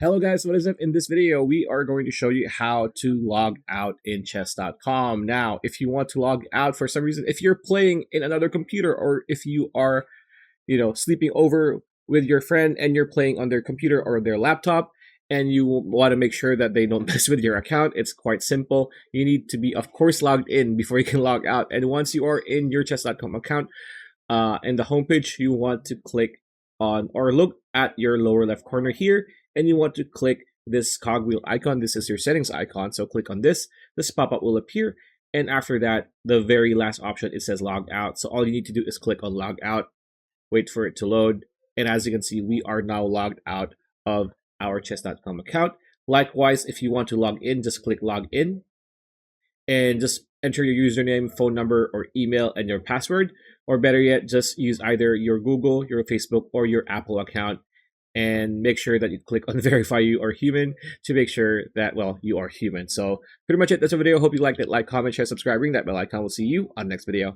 Hello guys, what is up? In this video, we are going to show you how to log out in chess.com. Now, if you want to log out for some reason, if you're playing in another computer or if you are, sleeping over with your friend and you're playing on their computer or their laptop and you want to make sure that they don't mess with your account, it's quite simple. You need to be, of course, logged in before you can log out. And once you are in your chess.com account, in the homepage, you want to click on or look at your lower left corner here, and you want to click this cogwheel icon. This is your settings icon. So click on this. This pop-up will appear. And after that, the very last option, it says log out. So all you need to do is click on log out, wait for it to load. And as you can see, we are now logged out of our chess.com account. Likewise, if you want to log in, just click log in and just enter your username, phone number, or email and your password. Or better yet, just use either your Google, your Facebook, or your Apple account, and make sure that you click on verify you are human to make sure that, well, you are human. So pretty much it. That's the video. Hope you liked it. Like, comment, share, subscribe, ring that bell icon. We'll see you on the next video.